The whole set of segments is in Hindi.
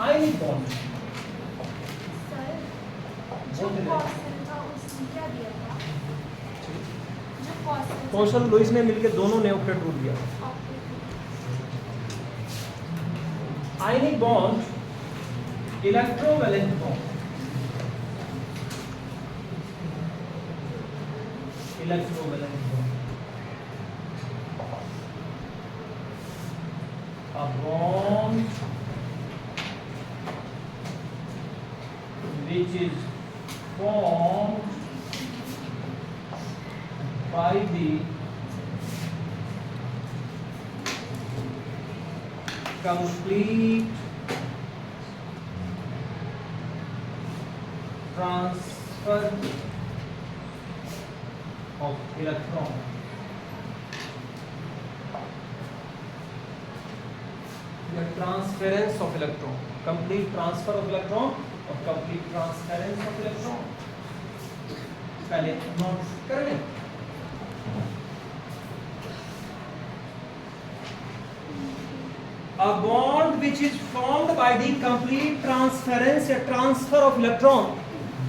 आयनिक बॉन्ड सर जो क्वेश्चन था उसने क्या दिया था? जो क्वेश्चन कौशल लुईस ने मिलकर दोनों ने ऑक्टेट रूल दिया। Ionic bond electrovalent bond, electrovalent bond, a bond which is formed by the complete transfer of electron, the transference of electron, complete transfer of electron और complete transference of electron, पहले नोट कर लें। A bond which is formed by the complete transference or transfer of electron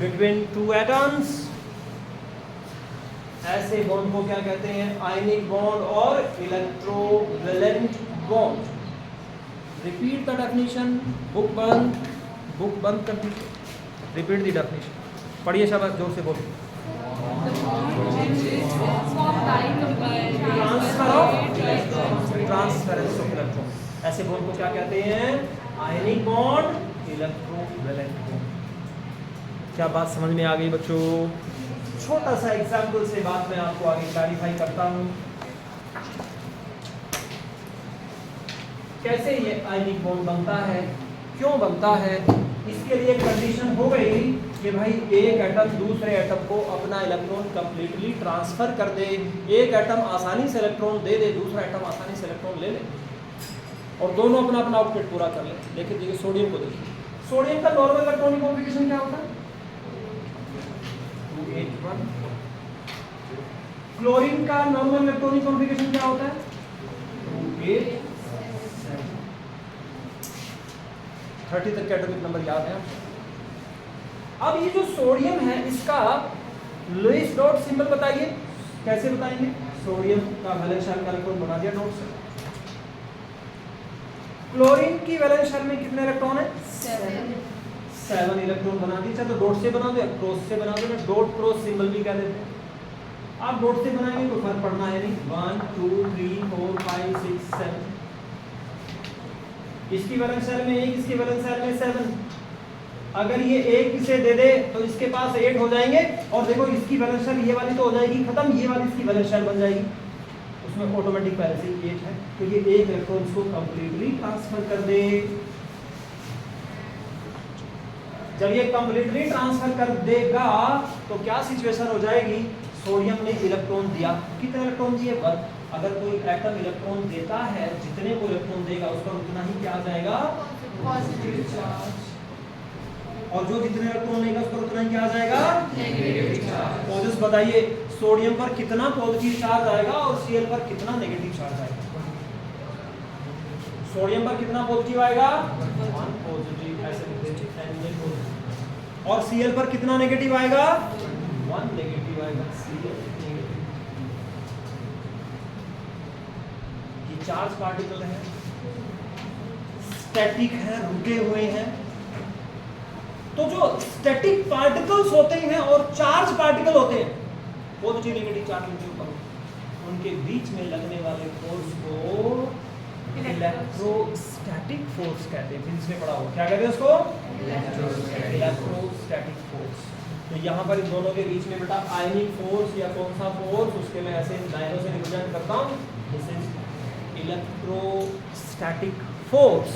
between two atoms, ऐसे बॉन्ड को क्या कहते हैं? आयनिक बॉन्ड और electrovalent bond. Repeat the definition, book बंद कर दीजिए, रिपीट द डेफिनेशन, पढ़िए शाबाश, जोर से बोलिए। ट्रांसफरेंस ऑफ इलेक्ट्रॉन, ऐसे बॉन्ड को क्या कहते हैं? Ionic bond, electrovalent bond. क्या बात समझ में आ गई बच्चों? छोटा सा एग्जाम्पल से बात मैं आपको आगे क्लैरिफाई करता हूं। कैसे ये आयनिक बॉन्ड बनता है, क्यों बनता है? इसके लिए कंडीशन हो गई कि भाई एक एटम दूसरे एटम को अपना इलेक्ट्रॉन कंप्लीटली ट्रांसफर कर दे। एक एटम आसानी से इलेक्ट्रॉन दे दे, दूसरा एटम आसानी से इलेक्ट्रॉन ले ले, और दोनों अपना अपना आउटपुट पूरा कर ले। देखिए सोडियम को देखिए, सोडियम का नॉर्मल इलेक्ट्रॉनिक कॉन्फ़िगरेशन क्या होता है? 281। क्लोरीन का नॉर्मल इलेक्ट्रॉनिक कॉन्फ़िगरेशन क्या होता है? 287। 30 तक के एटॉमिक नंबर याद है? अब ये जो सोडियम है इसका लुईस डॉट सिंबल बताइए, कैसे बताएंगे? सोडियम का वैलेंस शेल का इलेक्ट्रॉन बना दिया डॉट से। क्लोरीन की वैलेंस शेल में कितने इलेक्ट्रॉन है? 7 इलेक्ट्रॉन बना दिए। चाहे तो डॉट से बना दो या क्रॉस से बना दो, डॉट क्रॉस सिंबल भी कह देते हैं। आप डॉट से बनाएंगे तो फर्क पड़ना है नहीं। 1 2 3 4 5 6 7, इसकी वैलेंस शेल में 1, इसकी वैलेंस शेल में 7। अगर ये 1 इसे दे दे तो इसके पास 8 हो जाएंगे, और देखो इसकी वैलेंस शेल ये वाली तो हो जाएगी खत्म, ये वाली इसकी वैलेंस शेल बन जाएगी, उसमें ऑटोमेटिक पहले से 8 है, तो ये एक इलेक्ट्रॉन इसको कंप्लीटली ट्रांसफर कर दे। जब ये कंप्लीटली ट्रांसफर कर देगा तो क्या सिचुएशन हो जाएगी? सोडियम ने इलेक्ट्रॉन दिया, कितने इलेक्ट्रॉन दिए? 1। अगर कोई एटम इलेक्ट्रॉन देता है, जितने को इलेक्ट्रॉन देगा उस पर उतना ही क्या आ जाएगा? Positive charge. और जो जितने इलेक्ट्रॉन लेगा उस पर उतना ही क्या आ जाएगा? Negative charge. तो जस्ट बताइए सोडियम पर कितना पॉजिटिव चार्ज आएगा और Cl पर कितना नेगेटिव चार्ज आएगा? सोडियम पर कितना पॉजिटिव आएगा? 1 पॉजिटिव, ऐसे लिख देंगे, और Cl पर कितना नेगेटिव आएगा? 1 नेगेटिव आएगा। Cl negative. ये चार्ज पार्टिकल है, स्टैटिक है, रुके हुए हैं। तो जो स्टैटिक पार्टिकल्स होते हैं और चार्ज पार्टिकल होते हैं, पॉजिटिव नेगेटिव चार्ज उनके ऊपर, उनके बीच में लगने वाले फोर्स को इलेक्ट्रोस्टैटिक फोर्स कहते हैं। फिजिक्स में पढ़ा होगा, क्या कहते हैं उसको? Electrostatic force. तो यहाँ पर इन दोनों के बीच में बेटा आयनिक फोर्स या कौन सा फोर्स, उसके मैं ऐसे लाइनों से रिप्रेजेंट करता हूँ, this is electrostatic force.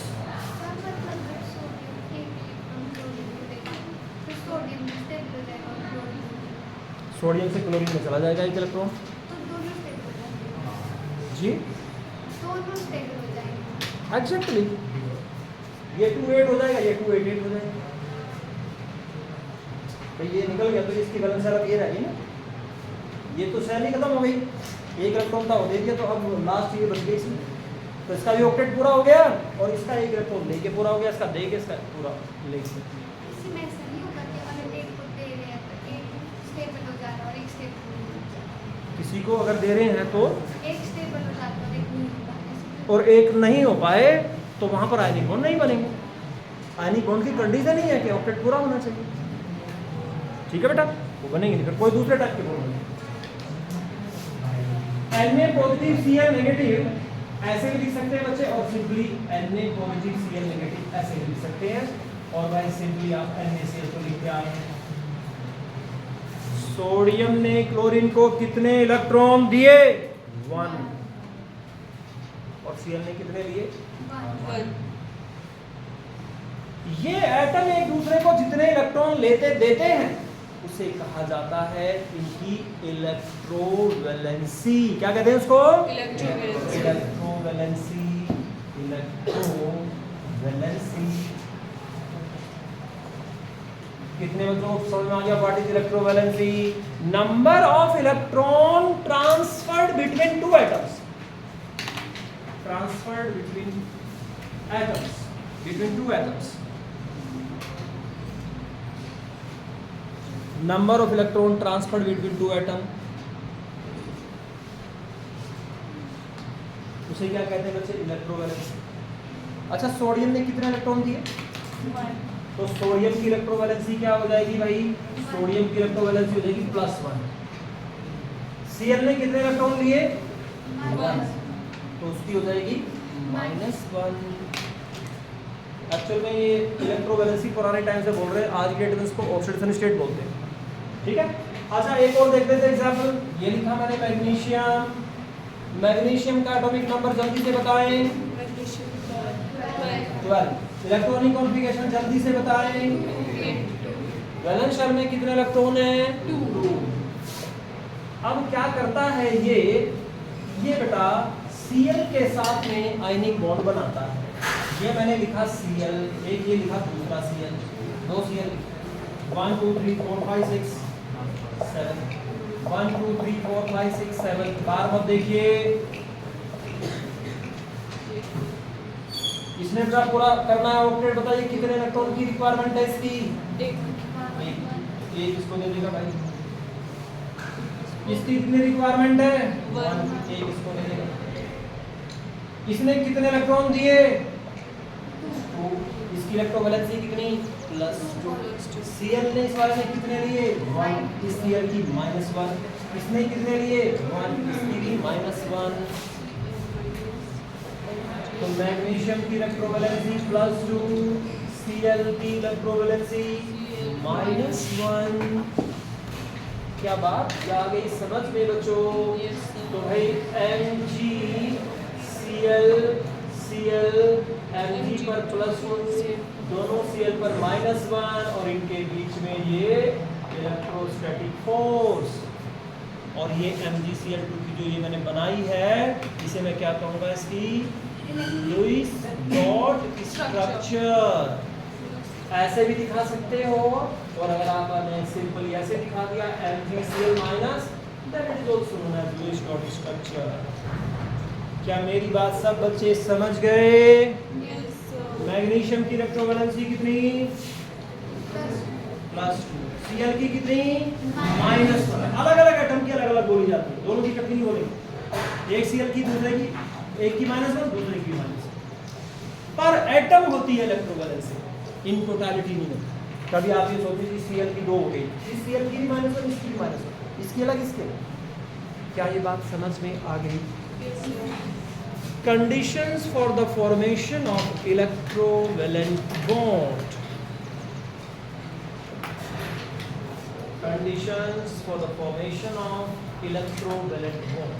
Sodium से क्लोरीन में चला जाएगा एक इलेक्ट्रॉन जी, एग्जैक्टली। ये 2 8 हो जाएगा, ये 2 8 8 हो जाएगा। भाई ये निकल गया तो इसकी वैलेंस शेल अब ये रहेगी ना, ये तो शेल ही खत्म हो गई। एक इलेक्ट्रॉन था वो दे दिया, तो अब लास्ट ये बच गई इसमें। तो इसका भी ऑक्टेट पूरा हो गया और इसका एक इलेक्ट्रॉन लेके पूरा हो गया, इसका दे के इसका पूरा लेके। इसमें ऐसा नहीं होगा कि अगर एक को दे रहे हैं तो एक स्टेबल हो जाता है और एक स्टेबल नहीं होता, किसी को अगर दे रहे हैं तो एक स्टेबल हो जाता है और एक नहीं होता, ऐसे और एक नहीं हो पाए तो वहां पर आयनिक बॉन्ड नहीं बनेंगे। आयनिक बॉन्ड की कंडीशन ही है कि ऑक्टेट पूरा होना चाहिए, ठीक है बेटा, वो बनेंगे नहीं, फिर कोई दूसरे टाइप के बॉन्ड बनेंगे। Na पॉजिटिव Cl नेगेटिव ऐसे भी लिख सकते हैं बच्चे, और simply Na positive Cl negative ऐसे भी लिख सकते हैं, और भाई सिंपली आप NaCl को लिख के आ रहे हैं। सोडियम ने क्लोरीन को कितने इलेक्ट्रॉन दिए? 1, और Cl ने कितने लिए? 1। ये एटम एक दूसरे को जितने इलेक्ट्रॉन लेते देते हैं उसे कहा जाता है इनकी इलेक्ट्रोवैलेंसी। क्या कहते हैं उसको? इलेक्ट्रोवैलेंसी। इलेक्ट्रोवैलेंसी। इलेक्ट्रोवैलेंसी। कितने बच्चों को समझ में आ गया what is electrovalency? Number of electron transferred between two atoms. Transferred between atoms, between two atoms. Number of electron transferred between two atom, उसे क्या कहते हैं बच्चे? इलेक्ट्रोवैलेंसी। अच्छा, सोडियम ने कितने इलेक्ट्रॉन दिए? 1। तो सोडियम की इलेक्ट्रोवैलेंसी क्या हो जाएगी भाई? सोडियम की इलेक्ट्रोवैलेंसी हो जाएगी +1। Cl ने कितने इलेक्ट्रॉन लिए? 1। तो उसकी हो जाएगी -1। एक्चुअल में ये इलेक्ट्रोवैलेंसी पुराने टाइम से बोल रहे हैं, आज के डेट में इसको ऑक्सीडेशन स्टेट बोलते हैं, ठीक है। अच्छा, एक और देख लेते हैं एग्जांपल। ये लिखा मैंने मैग्नीशियम। मैग्नीशियम का एटॉमिक नंबर जल्दी से बताएं। 12। इलेक्ट्रॉनिक कॉन्फ़िगरेशन जल्दी से बताएं। वैलेंस शेल में कितने इलेक्ट्रॉन हैं? 2। अब क्या करता है ये बेटा Cl के साथ में आयनिक बॉन्ड बनाता है। ये मैंने लिखा Cl, एक ये लिखा दूसरा Cl, 2 Cl। 1 2 3 4 5 6 7। 1 2 3 4 5 6 7। बार मत देखिए, इसने पूरा करना है ऑक्टेट। बताइए कितने इलेक्ट्रॉन की रिक्वायरमेंट है इसकी? एक इसको दे देगा भाई। इसकी कितनी रिक्वायरमेंट है? 1। एक इसको दे देगा। इसने कितने इलेक्ट्रॉन दिए? 2। इसकी इलेक्ट्रोवैलेंसी कितनी? +2। Cl ने इस वाले ने कितने लिए? 1। इस Cl की -1। इसने कितने लिए? 1। इसकी भी -1। तो मैग्नीशियम की इलेक्ट्रोवैलेंसी +2, Cl की इलेक्ट्रोवैलेंसी -1। क्या बात क्या आ गई समझ में बच्चों? तो भाई Cl Mg पर +1, दोनों Cl पर -1, और इनके बीच में ये इलेक्ट्रोस्टैटिक फोर्स। और ये MgCl2 की जो ये मैंने बनाई है, इसे मैं क्या कहूँगा? इसकी लुईस डॉट स्ट्रक्चर। ऐसे भी दिखा सकते हो, और अगर आपने सिंपली ऐसे दिखा दिया MgCl minus, that is also known as Lewis dot structure. क्या मेरी बात सब बच्चे समझ गए? मैग्नीशियम की इलेक्ट्रोवैलेंसी कितनी? +2। Cl की कितनी? -1। अलग अलग एटम की अलग अलग बोली जाती है, दोनों की इकट्ठी नहीं बोलेंगे। एक Cl की दूसरे की, एक की -1 दूसरे की -1, पर एटम होती है इलेक्ट्रोवैलेंसी, इन टोटलिटी नहीं होती। कभी आप ये सोचिए कि Cl की 2 हो गई, इस Cl की भी -1, इसकी भी -1, इसकी अलग इसके अलग। क्या ये बात समझ में आ गई? Conditions for the formation of electrovalent bond. Conditions for the formation of electrovalent bond.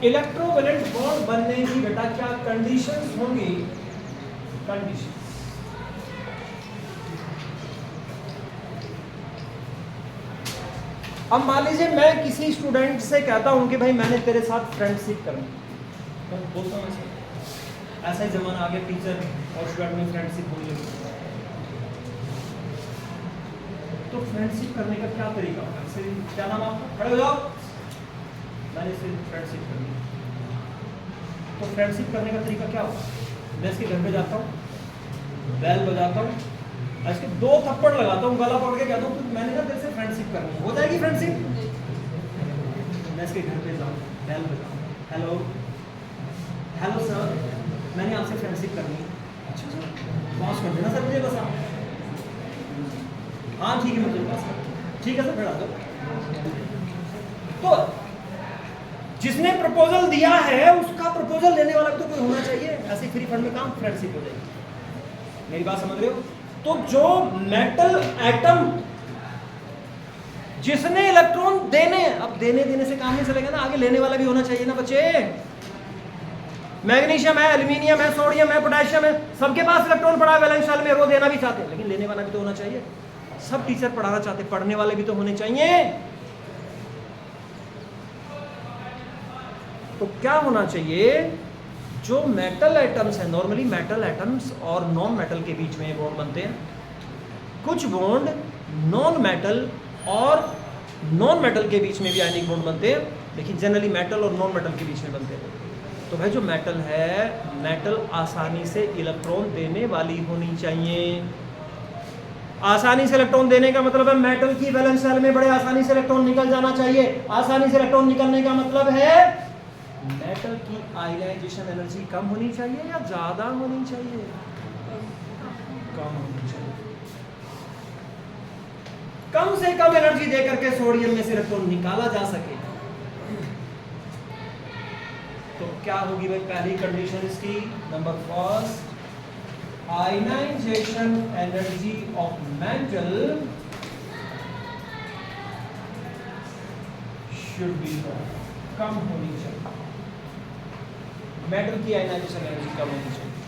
Electrovalent bond बनने की बेटा क्या कंडीशंस होंगी? कंडीशंस अब मान लीजिए मैं किसी स्टूडेंट से कहता हूं कि भाई मैंने तेरे साथ फ्रेंडशिप करनी, तो बोलता हूं ऐसा ही जमाना आ गया, टीचर और स्टूडेंट में फ्रेंडशिप होने लगी। तो फ्रेंडशिप करने का क्या तरीका होगा? क्या नाम आपका? खड़े हो जाओ। मैंने इससे फ्रेंडशिप करनी। तो फ्रेंडशिप करने का तरीका क्या होगा? मैं इसके घर पे जाता हूँ, बैल बजाता हूँ, इसके 2 थप्पड़ लगाता हूँ, गला पकड़ के कहता हूँ तो मैंने ना तेरे से फ्रेंडशिप करनी है। हो जाएगी फ्रेंडशिप? मैं इसके घर पे जाऊँ, बैल बजाऊँ, हेलो हेलो सर, मैंने आपसे फ्रेंडशिप करनी है। अच्छा सर, पास कर देना सर मुझे बस आप। हाँ ठीक है, मुझे पास कर। ठीक है सर, खड़ा दो। तो जिसने प्रपोजल दिया है उसका प्रपोजल लेने वाला तो कोई होना चाहिए। ऐसे फ्री फंड में काम फ्रेंडशिप हो जाएगी। मेरी बात समझ रहे हो? तो जो मेटल एटम जिसने इलेक्ट्रॉन देने, अब देने से काम नहीं चलेगा ना, आगे लेने वाला भी होना चाहिए ना बच्चे। मैग्नीशियम है, एल्यूमिनियम है, सोडियम है, पोटेशियम है, सबके पास इलेक्ट्रॉन पड़ा है वैलेंस शेल में, वो देना भी चाहते हैं, लेकिन लेने वाला भी तो होना चाहिए। सब टीचर पढ़ाना चाहते, पढ़ने वाले भी तो होने चाहिए। तो क्या होना चाहिए? जो मेटल एटम्स है, नॉर्मली मेटल एटम्स और नॉन मेटल के बीच में बॉन्ड बनते हैं। कुछ बॉन्ड नॉन मेटल और नॉन मेटल के बीच में भी आयनिक बॉन्ड बनते हैं, लेकिन जनरली मेटल और नॉन मेटल के बीच में बनते हैं। तो भाई जो मेटल है, मेटल आसानी से इलेक्ट्रॉन देने वाली होनी चाहिए। आसानी से इलेक्ट्रॉन देने का मतलब है मेटल की वैलेंस शेल में बड़े आसानी से इलेक्ट्रॉन निकल जाना चाहिए। आसानी से इलेक्ट्रॉन निकलने का मतलब है मेटल की आयनाइजेशन एनर्जी कम होनी चाहिए या ज्यादा होनी चाहिए? कम होनी चाहिए। कम से कम एनर्जी देकर के सोडियम में से इलेक्ट्रॉन निकाला जा सके। तो क्या होगी भाई पहली कंडीशन इसकी? Number first, ionization energy of metal should be कम होनी चाहिए। मेटल की आयनाइजेशन एनर्जी कम होनी चाहिए।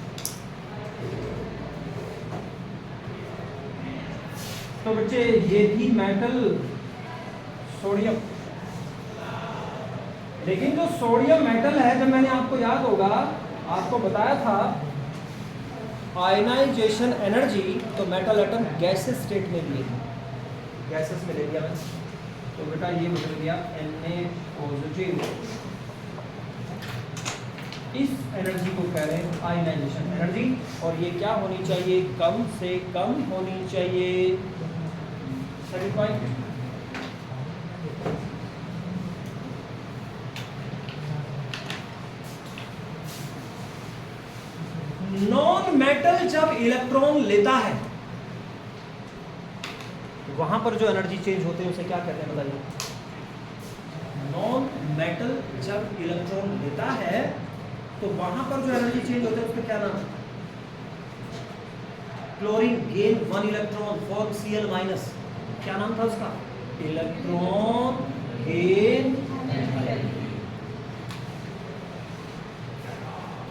तो बच्चे ये थी मेटल, सोडियम। लेकिन जो सोडियम मेटल है, जब मैंने आपको याद होगा आपको बताया था आयनाइजेशन एनर्जी, तो मेटल एटम गैसेस स्टेट में लिए थे, गैसेस में ले लिया मैंने। तो बेटा ये बदल गया Na पॉजिटिव। इस एनर्जी को कह रहे हैं आयनाइजेशन एनर्जी, और ये क्या होनी चाहिए? कम से कम होनी चाहिए। सेकंड पॉइंट, नॉन मेटल जब इलेक्ट्रॉन लेता है वहां पर जो एनर्जी चेंज होते हैं उसे क्या कहते हैं बताइए? नॉन मेटल जब इलेक्ट्रॉन लेता है तो वहां पर जो एनर्जी चेंज होते हैं उसका क्या नाम है? Chlorine gain 1 electron for Cl minus, क्या नाम था उसका? Electron gain.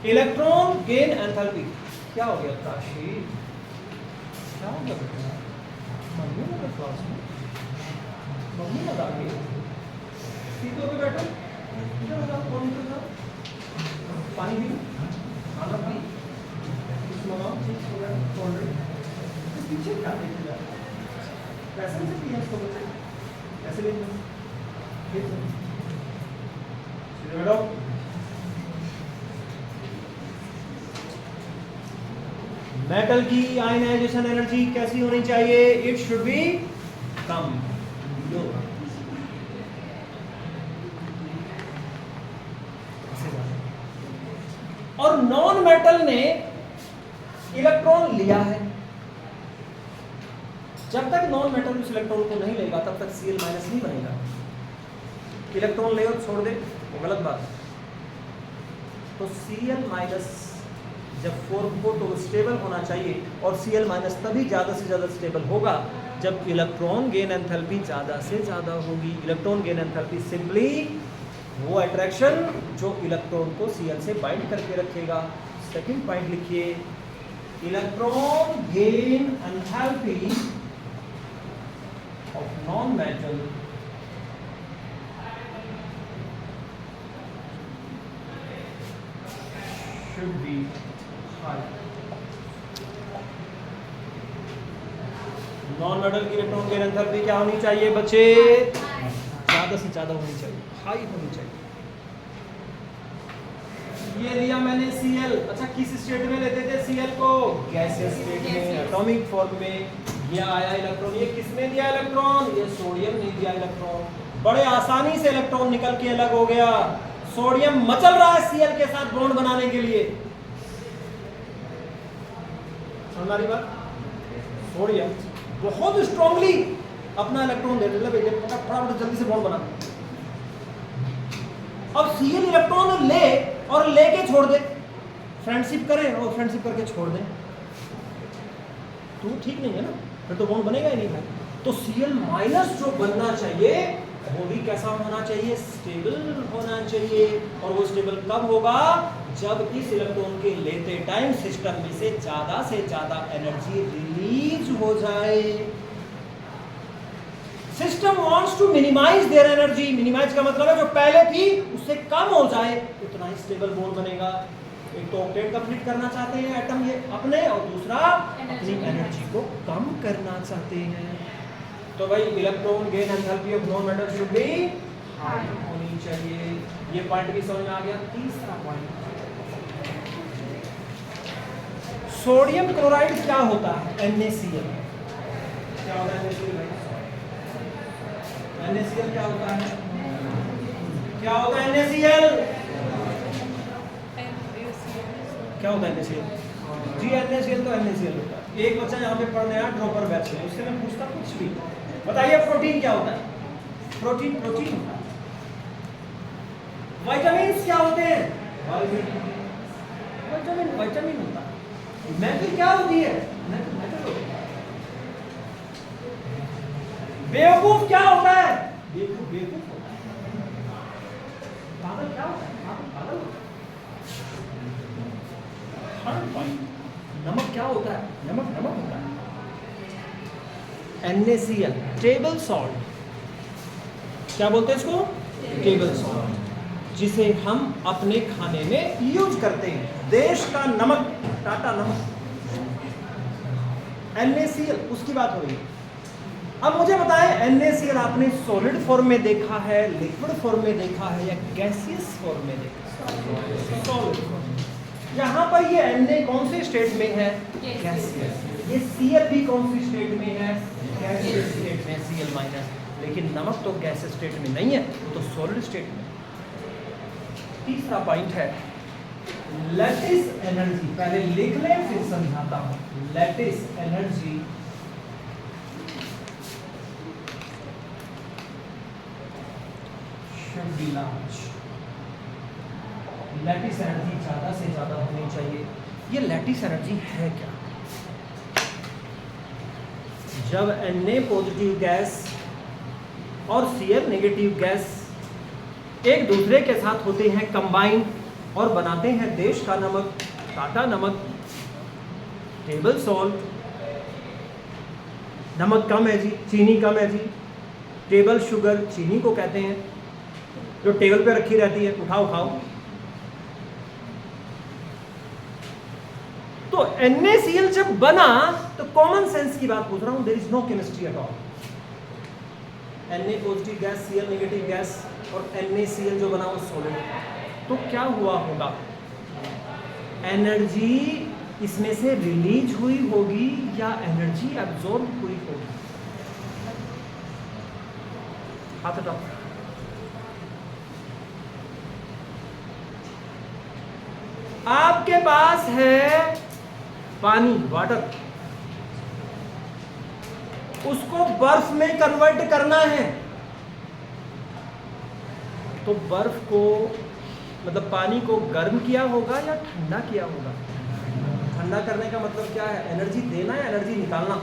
Electron gain enthalpy. क्या हो गया काशी? क्या हो गया बेटा? मम्मी ने क्लास में मम्मी लगा के सीधे पे बैठो, इधर लगा, कौन इधर था? पानी भी, खाना भी, कुछ मंगाओ, चिप्स वगैरह, कोल्ड ड्रिंक। पीछे क्या देख रहा है? कैसे से पिया इसको बच्चे? कैसे लेंगे? सीधे बैठो। मेटल की आयनाइजेशन एनर्जी कैसी होनी चाहिए? इट शुड बी कम, लो। और नॉन मेटल ने इलेक्ट्रॉन लिया है, जब तक नॉन मेटल उस इलेक्ट्रॉन को नहीं लेगा तब तक Cl माइनस नहीं बनेगा। इलेक्ट्रॉन ले और छोड़ दे वो गलत बात है। तो Cl माइनस जब फॉर्म को तो स्टेबल होना चाहिए, और Cl माइनस तभी ज़्यादा से ज़्यादा स्टेबल होगा जब इलेक्ट्रॉन गेन एंथैल्पी ज़्यादा से ज़्यादा होगी। इलेक्ट्रॉन गेन एंथैल्पी सिंपली वो अट्रैक्शन जो इलेक्ट्रॉन को Cl से बाइंड करके रखेगा। सेकंड पॉइंट लिखिए, electron gain enthalpy of non metal should be non metal की इलेक्ट्रॉन गेन एंथैल्पी क्या होनी चाहिए बच्चे? ज्यादा से ज्यादा होनी चाहिए, हाई होनी चाहिए। ये लिया मैंने Cl। अच्छा, किस स्टेट में लेते थे Cl को? गैसियस स्टेट में, एटॉमिक फॉर्म में। ये आया इलेक्ट्रॉन, ये किसने दिया इलेक्ट्रॉन? ये सोडियम ने दिया इलेक्ट्रॉन। बड़े आसानी से इलेक्ट्रॉन निकल के अलग हो गया। सोडियम मचल रहा है Cl के साथ बॉन्ड बनाने के लिए। समझ आ रही बात? सोडियम बहुत स्ट्रांगली अपना इलेक्ट्रॉन दे देता है, फटाफट जल्दी से बॉन्ड बना। अब Cl इलेक्ट्रॉन ले और लेके छोड़ दे, फ्रेंडशिप करे और फ्रेंडशिप करके छोड़ दे, तो ठीक नहीं है ना, फिर तो बॉन्ड बनेगा ही नहीं भाई। तो Cl माइनस जो बनना चाहिए वो भी कैसा होना चाहिए? स्टेबल होना चाहिए। और वो स्टेबल कब होगा? जब इस इलेक्ट्रॉन के लेते टाइम सिस्टम में से ज्यादा एनर्जी रिलीज हो जाए। System wants to minimise their energy. Minimize का मतलब है जो पहले थी उससे कम हो जाए, उतना ही स्टेबल बॉन्ड बनेगा। एक तो ऑक्टेट कंप्लीट करना चाहते हैं एटम ये अपने, और दूसरा अपनी एनर्जी को कम करना चाहते हैं। तो भाई electron gain enthalpy of non metal should be high होनी चाहिए। ये पॉइंट भी समझ में आ गया। तीसरा पॉइंट, सोडियम क्लोराइड क्या होता है? NaCl। क्या होता है NaCl भाई? NaCl क्या होता है? क्या होता है NaCl? क्या होता है NaCl? जी NaCl तो NaCl होता है। एक बच्चा यहाँ पे पढ़ने आया ड्रॉपर बैच में, उससे मैं पूछता कुछ भी, बताइए प्रोटीन क्या होता है? प्रोटीन होता है। विटामिन्स क्या होते हैं? विटामिन होता है। मेटल क्या होती है? मेटल होती है। बेवकूफ क्या होता है? बेवकूफ होता है। पागल क्या होता है? पागल होता है। नमक क्या होता है? नमक होता है। NaCl टेबल सॉल्ट, क्या बोलते हैं इसको? टेबल सॉल्ट, जिसे हम अपने खाने में यूज करते हैं। देश का नमक, टाटा नमक। NaCl उसकी बात हो रही है। अब मुझे बताएं, NaCl आपने सॉलिड फॉर्म में देखा है, लिक्विड फॉर्म में देखा है, या गैसियस फॉर्म में देखा है? Solid form. यहाँ पर ये Na कौन से स्टेट में है? गैसियस। ये Cl भी कौन सी स्टेट में है? गैसियस स्टेट में, Cl माइनस। लेकिन नमक तो गैसियस स्टेट में नहीं है, तो सॉलिड स्टेट में। तीसरा पॉइंट है लैटिस एनर्जी। पहले लिख लें फिर समझाता हूं। Lattice energy should B large. Lattice energy ज्यादा से ज्यादा होनी चाहिए। ये लैटिस एनर्जी है क्या? जब Na पॉजिटिव गैस और Cl नेगेटिव गैस एक दूसरे के साथ होते हैं कंबाइन और बनाते हैं देश का नमक, टाटा नमक, टेबल सॉल्ट। नमक कम है जी, चीनी कम है जी। टेबल शुगर चीनी को कहते हैं, जो टेबल पे रखी रहती है, उठाओ खाओ। तो NaCl जब बना तो कॉमन सेंस की बात पूछ रहा हूं, there is no chemistry at all. Na positive gas, Cl negative gas और NaCl जो बना वो सॉलिड। तो क्या हुआ होगा? एनर्जी इसमें से रिलीज हुई होगी या एनर्जी एब्जॉर्ब हुई होगी? हाथ हटाओ। आपके पास है पानी, वाटर, उसको बर्फ में कन्वर्ट करना है। तो बर्फ को मतलब पानी को गर्म किया होगा या ठंडा किया होगा? ठंडा करने का मतलब क्या है? एनर्जी देना या एनर्जी निकालना?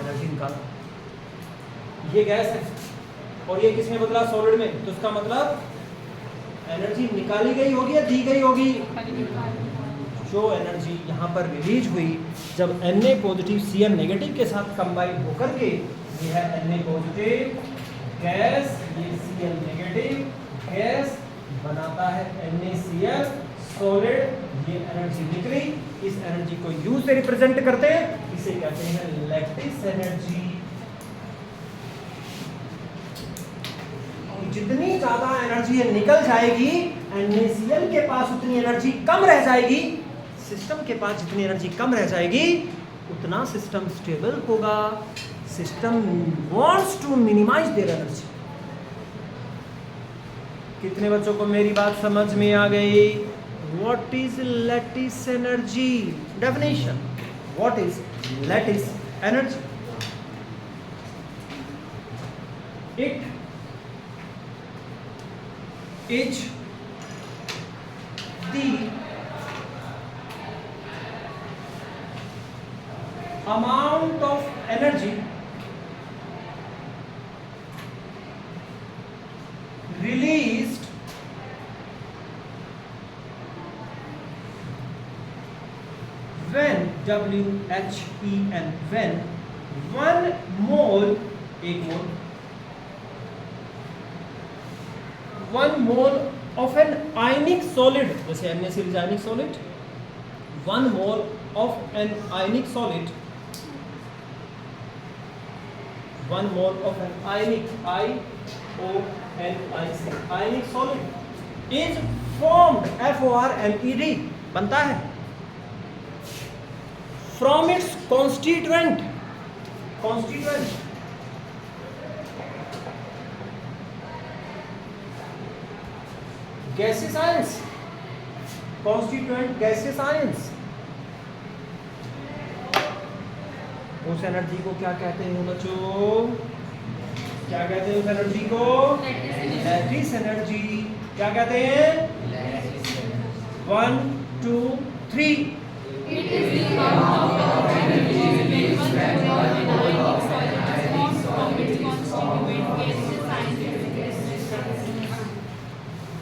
एनर्जी निकालना। ये गैस है और ये किसमें बदला? सॉलिड में। तो इसका मतलब एनर्जी निकाली गई होगी या दी गई होगी? जो एनर्जी यहाँ पर रिलीज हुई जब Na पॉजिटिव Cl नेगेटिव के साथ कंबाइन होकर के, ये है Na पॉजिटिव गैस, ये Cl नेगेटिव गैस बनाता है NaCl सॉलिड। ये एनर्जी निकली, इस एनर्जी को U से रिप्रेजेंट करते हैं, इसे कहते हैं लैटिस एनर्जी। और जितनी ज्यादा एनर्जी ये निकल जाएगी NaCl के पास उतनी एनर्जी कम रह जाएगी, सिस्टम के पास जितनी एनर्जी कम रह जाएगी उतना सिस्टम स्टेबल होगा। System wants to minimise their energy. कितने बच्चों को मेरी बात समझ में आ गई? What is lattice energy? Definition, what is lattice energy? It is the amount of energy released when WHEN when 1 mole, 1 mole of an ionic solid, जैसे NaCl is ionic solid, 1 mole of an ionic solid, 1 mole of an ionic, IONIC, ionic solid is formed, FORMED, बनता है from its constituent gaseous ions, constituent gaseous ions। उस एनर्जी को क्या कहते हैं बच्चों? क्या कहते हैं उस एनर्जी को? Lattice energy. क्या कहते हैं? 1 2 3। It is the amount of energy released when 1 mole of an ionic solid is formed from its constituent gaseous ions।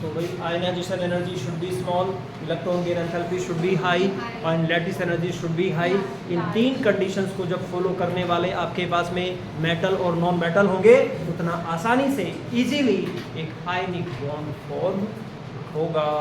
तो भाई ionization energy should be small, electron gain enthalpy should be high और lattice energy should be high. इन 3 कंडीशंस को जब फॉलो करने वाले आपके पास में मेटल और नॉन मेटल होंगे उतना आसानी से इजीली एक आयनिक बॉन्ड फॉर्म होगा।